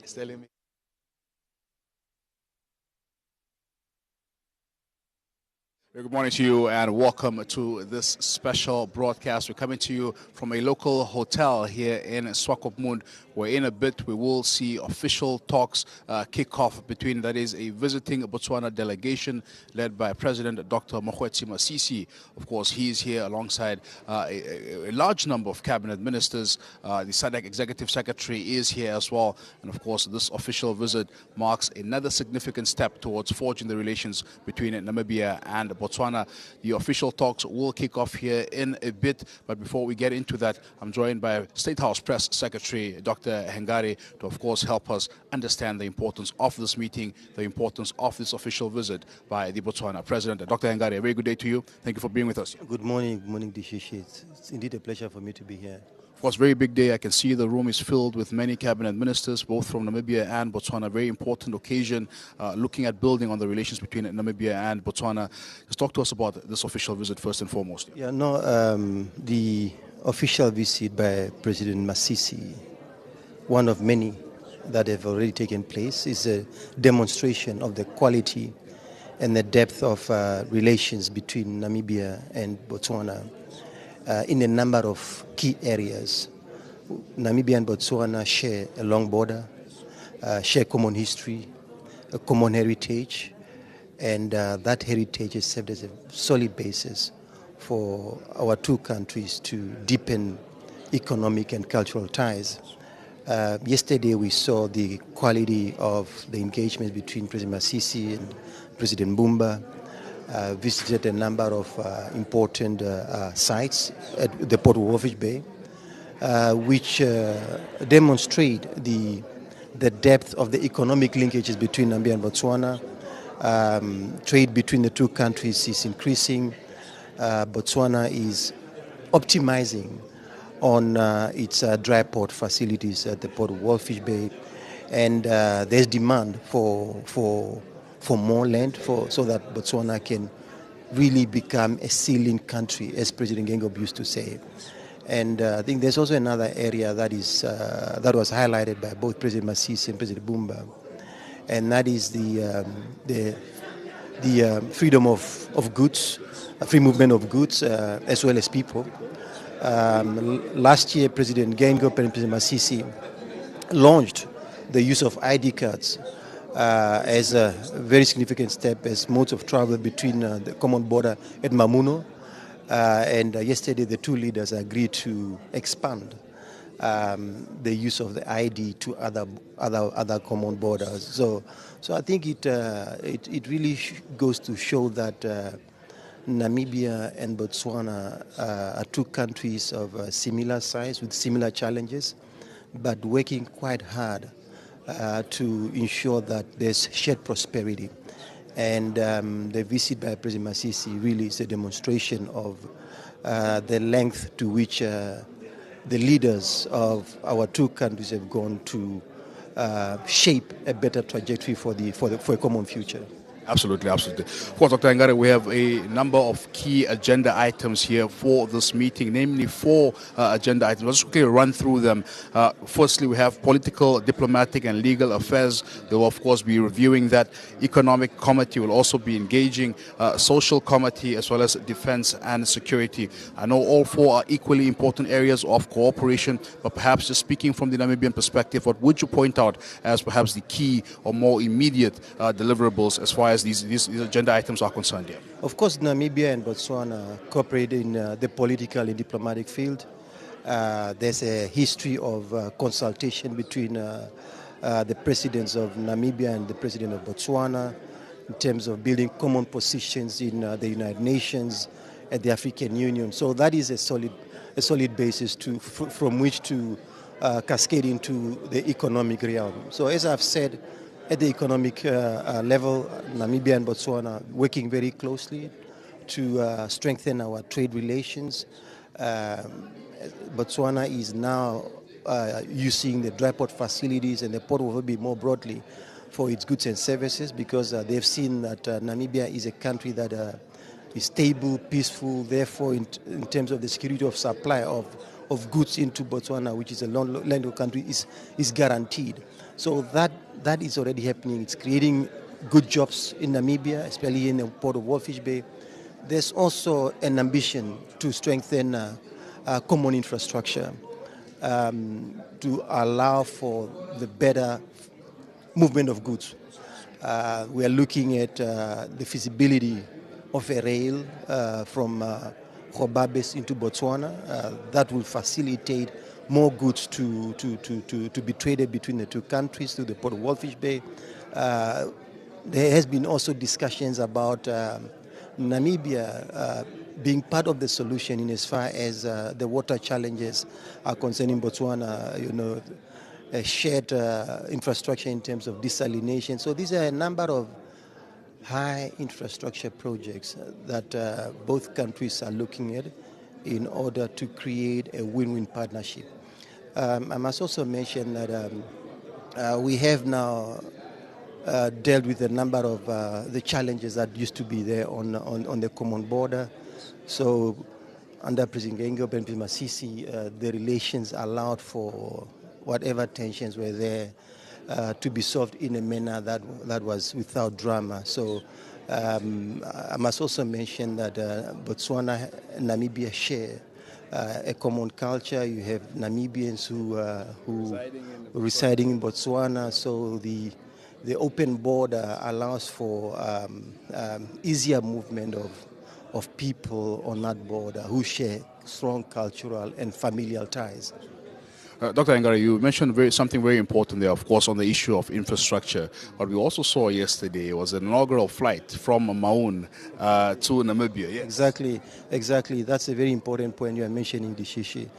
It's telling me. Good morning to you and welcome to this special broadcast. We're coming to you from a local hotel here in Swakopmund, where in a bit we will see official talks kick off between, that is, a visiting Botswana delegation led by President Dr. Mokgweetsi Masisi. Of course, he is here alongside a large number of cabinet ministers. The SADC Executive Secretary is here as well. And of course, this official visit marks another significant step towards forging the relations between Namibia and Botswana. The official talks will kick off here in a bit, but before we get into that, I'm joined by State House Press Secretary Dr. Hengari to, of course, help us understand the importance of this meeting, the importance of this official visit by the Botswana President. Dr. Hengari, a very good day to you. Thank you for being with us. Good morning, Dishishi. It's indeed a pleasure for me to be here. Of course, very big day. I can see the room is filled with many cabinet ministers, both from Namibia and Botswana. Very important occasion, looking at building on the relations between Namibia and Botswana. Just talk to us about this official visit first and foremost. The official visit by President Masisi, one of many that have already taken place, is a demonstration of the quality and the depth of relations between Namibia and Botswana. In a number of key areas. Namibia and Botswana share a long border, share common history, a common heritage, and that heritage has served as a solid basis for our two countries to deepen economic and cultural ties. Yesterday we saw the quality of the engagement between President Masisi and President Bumba. Visited a number of important sites at the Port of Walvis Bay, which demonstrate the depth of the economic linkages between Namibia and Botswana. Trade between the two countries is increasing. Botswana is optimizing on its dry port facilities at the Port of Walvis Bay, and there's demand for more land so that Botswana can really become a sea-link country, as President Gengob used to say. And I think there's also another area that was highlighted by both President Masisi and President Bumba, and that is the freedom of goods, free movement of goods, as well as people. Last year, President Gengob and President Masisi launched the use of ID cards as a very significant step as modes of travel between the common border at Mamuno. And yesterday the two leaders agreed to expand the use of the ID to other common borders. So I think it really goes to show that Namibia and Botswana are two countries of similar size with similar challenges, but working quite hard to ensure that there's shared prosperity. And the visit by President Masisi really is a demonstration of the length to which the leaders of our two countries have gone to shape a better trajectory for a common future. Absolutely, absolutely. Of course, Dr. Ngare, we have a number of key agenda items here for this meeting, namely four agenda items. I'll just quickly run through them. Firstly, we have political, diplomatic, and legal affairs. They will, of course, be reviewing that. Economic committee will also be engaging. Social committee, as well as defense and security. I know all four are equally important areas of cooperation, but perhaps just speaking from the Namibian perspective, what would you point out as perhaps the key or more immediate deliverables as far as these agenda items are concerned here? Of course, Namibia and Botswana cooperate in the political and diplomatic field. There's a history of consultation between the presidents of Namibia and the president of Botswana in terms of building common positions in the United Nations and the African Union. So that is a solid basis from which to cascade into the economic realm. So as I've said, at the economic level, Namibia and Botswana working very closely to strengthen our trade relations. Botswana is now using the dry port facilities and the port will be more broadly for its goods and services because they've seen that Namibia is a country that is stable, peaceful, therefore in terms of the security of supply of of goods into Botswana, which is a landlocked country, is guaranteed. So that is already happening. It's creating good jobs in Namibia, especially in the port of Walfish Bay. There's also an ambition to strengthen common infrastructure to allow for the better movement of goods. We are looking at the feasibility of a rail from Gobabis into Botswana. That will facilitate more goods to be traded between the two countries through the port of Walfish Bay. There has been also discussions about Namibia being part of the solution in as far as the water challenges are concerned in Botswana, a shared infrastructure in terms of desalination. So these are a number of high infrastructure projects that both countries are looking at in order to create a win-win partnership. I must also mention that we have now dealt with a number of the challenges that used to be there on the common border. So under President Gengob and President Masisi, the relations allowed for whatever tensions were there to be solved in a manner that was without drama. So I must also mention that Botswana and Namibia share a common culture. You have Namibians who residing in Botswana, so the open border allows for easier movement of people on that border who share strong cultural and familial ties. Dr. Ngare, you mentioned something very important there, of course, on the issue of infrastructure. What we also saw yesterday was an inaugural flight from Maun to Namibia. Yes. Exactly. That's a very important point you are mentioning, Dishishi.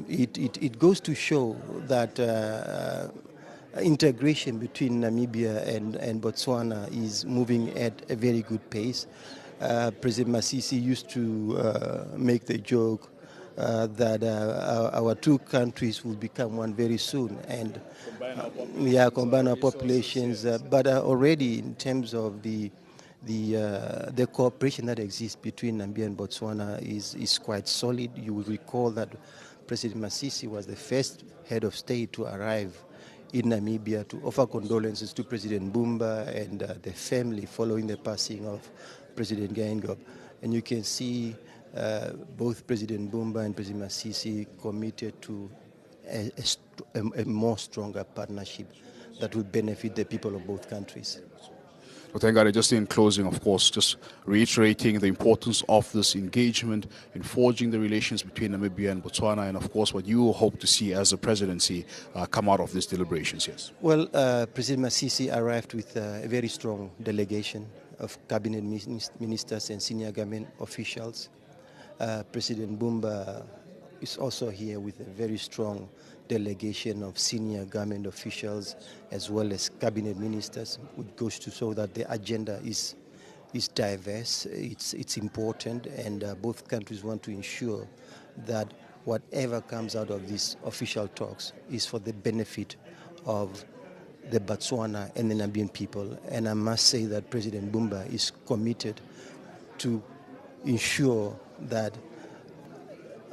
It goes to show that integration between Namibia and Botswana is moving at a very good pace. President Masisi used to make the joke that our two countries will become one very soon, and combine our populations. But already in terms of the cooperation that exists between Namibia and Botswana is quite solid. You will recall that President Masisi was the first head of state to arrive in Namibia to offer condolences to President Bumba and the family following the passing of President Gengob. And you can see both President Bumba and President Masisi committed to a more stronger partnership that will benefit the people of both countries. Dr. Ngare, just in closing, of course, just reiterating the importance of this engagement in forging the relations between Namibia and Botswana, and of course what you hope to see as a presidency come out of these deliberations. Yes. Well, President Masisi arrived with a very strong delegation of cabinet ministers and senior government officials. President Bumba is also here with a very strong delegation of senior government officials as well as cabinet ministers, which goes to show that the agenda is diverse, it's important, and both countries want to ensure that whatever comes out of these official talks is for the benefit of the Botswana and the Namibian people. And I must say that President Bumba is committed to ensure that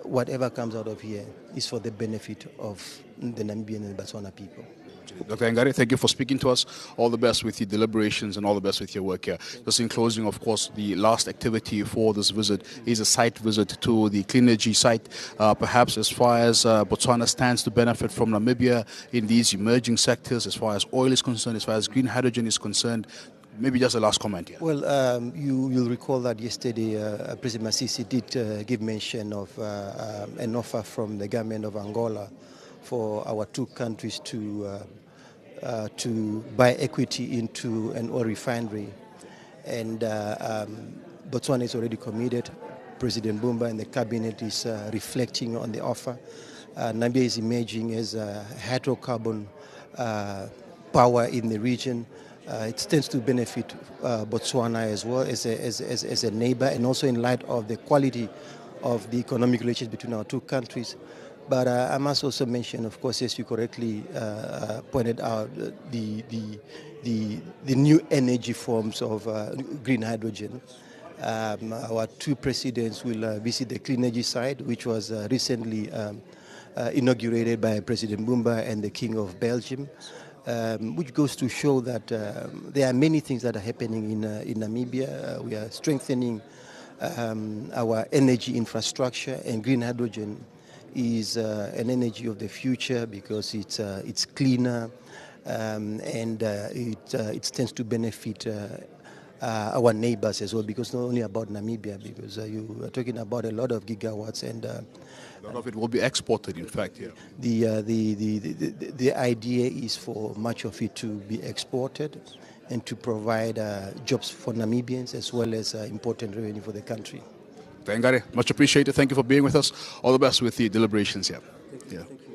whatever comes out of here is for the benefit of the Namibian and Botswana people. Dr. Ngare, thank you for speaking to us. All the best with your deliberations and all the best with your work here. Just in closing, of course, the last activity for this visit is a site visit to the clean energy site. Perhaps as far as Botswana stands to benefit from Namibia in these emerging sectors, as far as oil is concerned, as far as green hydrogen is concerned. Maybe just a last comment here. Well, you'll recall that yesterday President Masisi did give mention of an offer from the government of Angola for our two countries to buy equity into an oil refinery. And Botswana is already committed. President Bumba and the cabinet is reflecting on the offer. Namibia is emerging as a hydrocarbon power in the region. It stands to benefit Botswana as well as a neighbor, and also in light of the quality of the economic relations between our two countries. But I must also mention, of course, as you correctly pointed out, the new energy forms of green hydrogen. Our two presidents will visit the clean energy site, which was recently inaugurated by President Bumba and the King of Belgium, which goes to show that there are many things that are happening in Namibia. We are strengthening our energy infrastructure, and green hydrogen is an energy of the future because it's cleaner and it tends to benefit our neighbors as well, because not only about Namibia, because you are talking about a lot of gigawatts, and a lot of it will be exported, in fact. Yeah. The idea is for much of it to be exported and to provide jobs for Namibians as well as important revenue for the country. Hengari, much appreciated. Thank you for being with us. All the best with the deliberations here. Thank you. Yeah. Thank you.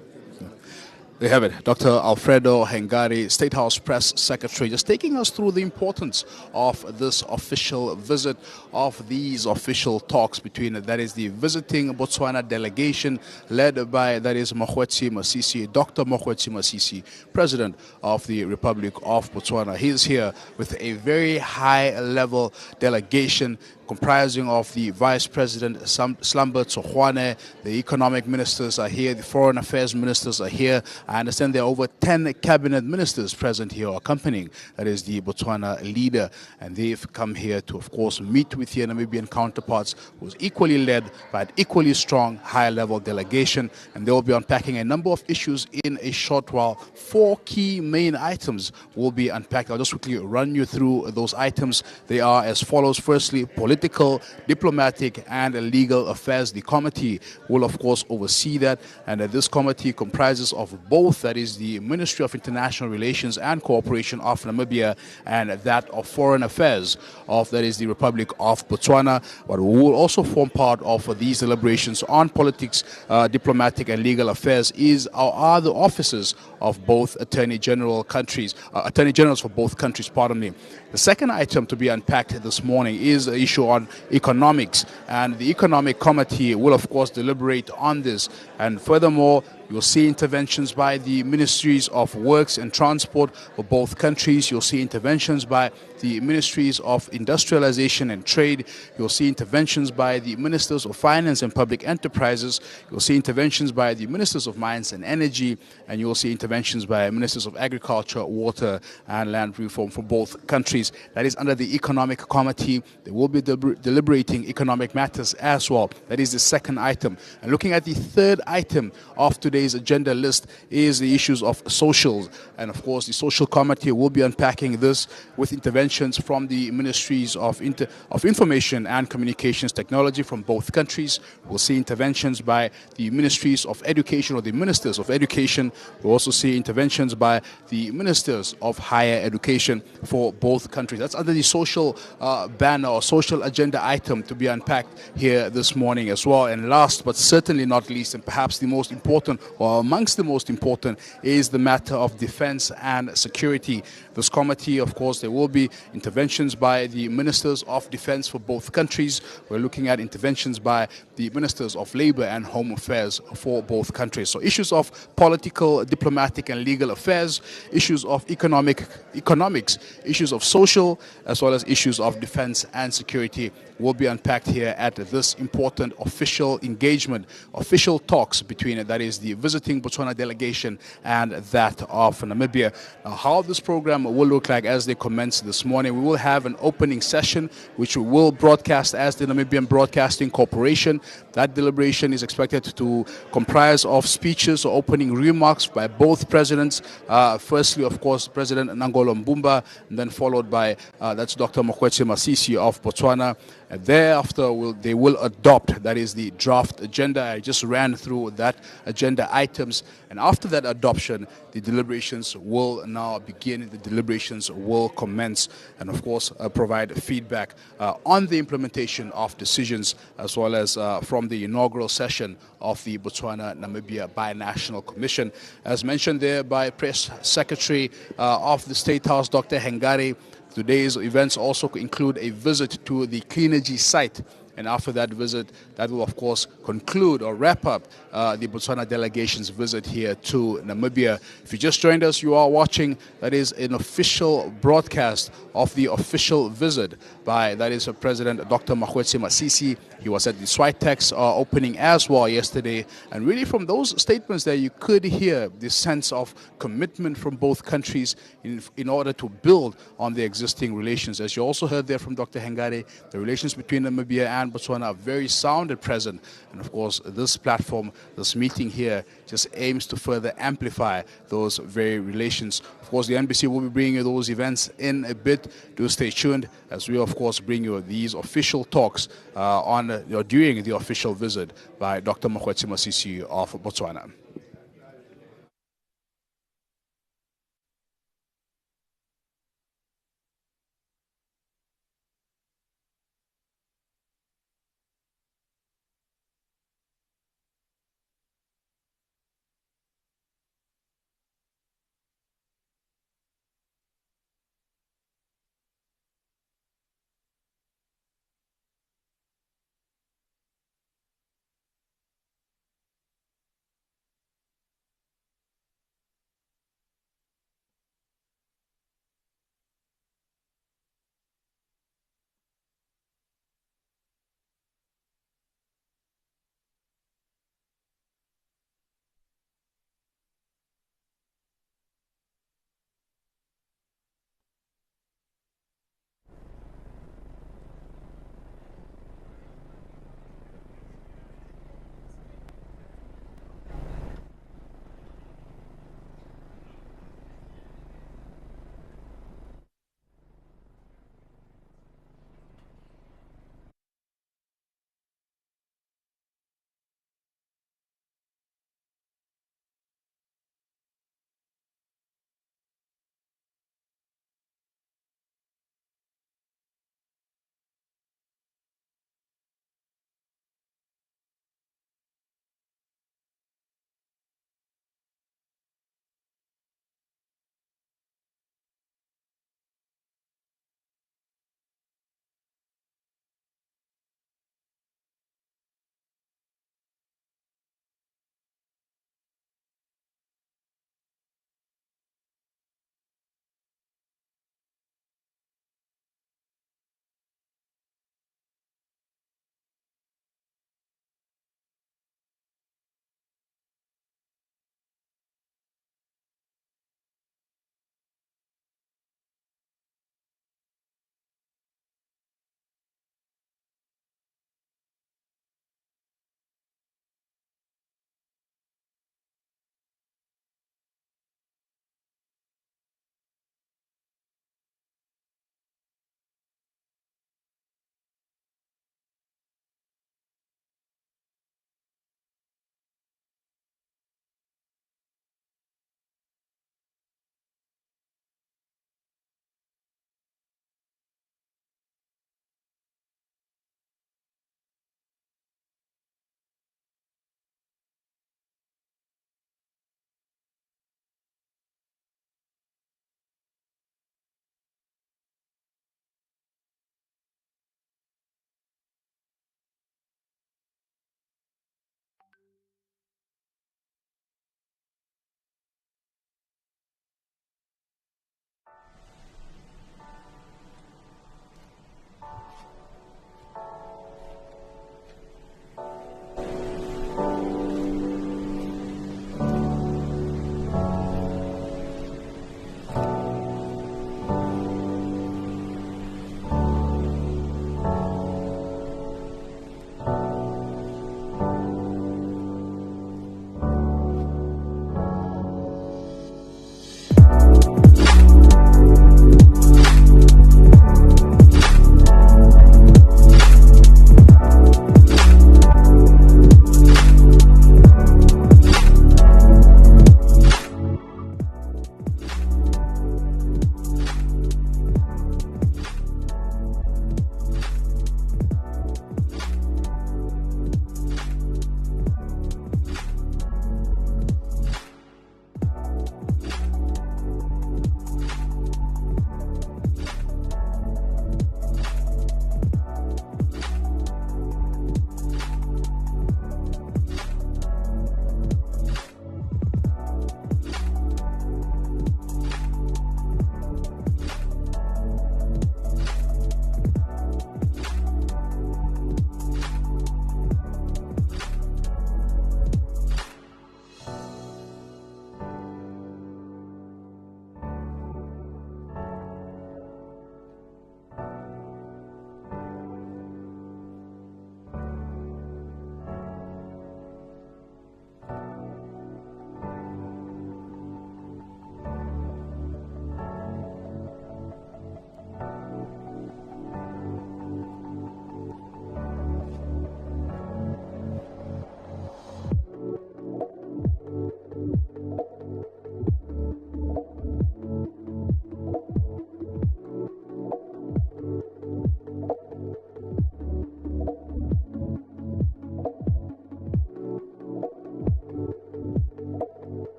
There you have it, Dr. Alfredo Hengari, State House Press Secretary, just taking us through the importance of this official visit, of these official talks between, that is, the visiting Botswana delegation led by, that is, Mokgweetsi Masisi, Dr. Mokgweetsi Masisi, President of the Republic of Botswana. He is here with a very high-level delegation comprising of the Vice President Slamba Tsohwane, the economic ministers are here, the foreign affairs ministers are here. I understand there are over 10 cabinet ministers present here accompanying, that is, the Botswana leader. And they've come here to, of course, meet with their Namibian counterparts, who's equally led by an equally strong high-level delegation. And they will be unpacking a number of issues in a short while. 4 key main items will be unpacked. I'll just quickly run you through those items. They are as follows. Firstly, political, diplomatic, and legal affairs. The committee will, of course, oversee that, and this committee comprises of both, that is, the Ministry of International Relations and Cooperation of Namibia and that of Foreign Affairs of, that is, the Republic of Botswana, but we will also form part of these deliberations on politics, diplomatic, and legal affairs are the officers of both Attorney Generals for both countries, pardon me. The second item to be unpacked this morning is the issue on economics, and the Economic Committee will, of course, deliberate on this. And furthermore, you'll see interventions by the Ministries of Works and Transport for both countries. You'll see interventions by the Ministries of Industrialization and Trade. You'll see interventions by the Ministers of Finance and Public Enterprises. You'll see interventions by the Ministers of Mines and Energy. And you'll see interventions by Ministers of Agriculture, Water, and Land Reform for both countries. That is under the Economic Committee. They will be deliberating economic matters as well. That is the second item. And looking at the third item of today's agenda list is the issues of socials. And of course, the Social Committee will be unpacking this with interventions from the Ministries of Information and Communications Technology from both countries. We'll see interventions by the Ministries of Education or the Ministers of Education. We'll also see interventions by the Ministers of Higher Education for both countries. That's under the social banner or social agenda item to be unpacked here this morning as well. And last but certainly not least, and perhaps the most important or amongst the most important, is the matter of defense and security. This committee, of course, there will be interventions by the Ministers of Defense for both countries. We're looking at interventions by the Ministers of Labor and Home Affairs for both countries. So issues of political, diplomatic, and legal affairs, issues of economics, issues of social, as well as issues of defense and security will be unpacked here at this important official engagement, official talks between, that is, the visiting Botswana delegation and that of Namibia. Now, how this program will look like as they commence this morning, we will have an opening session which we will broadcast as the Namibian Broadcasting Corporation. That deliberation is expected to comprise of speeches or opening remarks by both presidents. Firstly, of course, President Nangolo Mbumba, and then followed by that's Dr. Mokgweetsi Masisi of Botswana. And thereafter, they will adopt, that is, the draft agenda. I just ran through that agenda items. And after that adoption, the deliberations will now begin. The deliberations will commence and, of course, provide feedback on the implementation of decisions, as well as from the inaugural session of the Botswana-Namibia Binational Commission. As mentioned there by Press Secretary of the State House, Dr. Hengari, today's events also include a visit to the clean energy site And after that visit, that will, of course, conclude or wrap up the Botswana delegation's visit here to Namibia. If you just joined us, you are watching, that is an official broadcast of the official visit by, that is, President Dr. Mokgweetsi Masisi. He was at the Switex opening as well yesterday. And really from those statements there, you could hear the sense of commitment from both countries in order to build on the existing relations. As you also heard there from Dr. Hengare, the relations between Namibia and Botswana are very sound at present. And of course, this platform, this meeting here, just aims to further amplify those very relations. Of course, the NBC will be bringing you those events in a bit. Do stay tuned as we, of course, bring you these official talks during the official visit by Dr. Mokgweetsi Masisi of Botswana.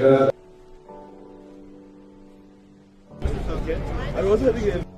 Okay. I was having a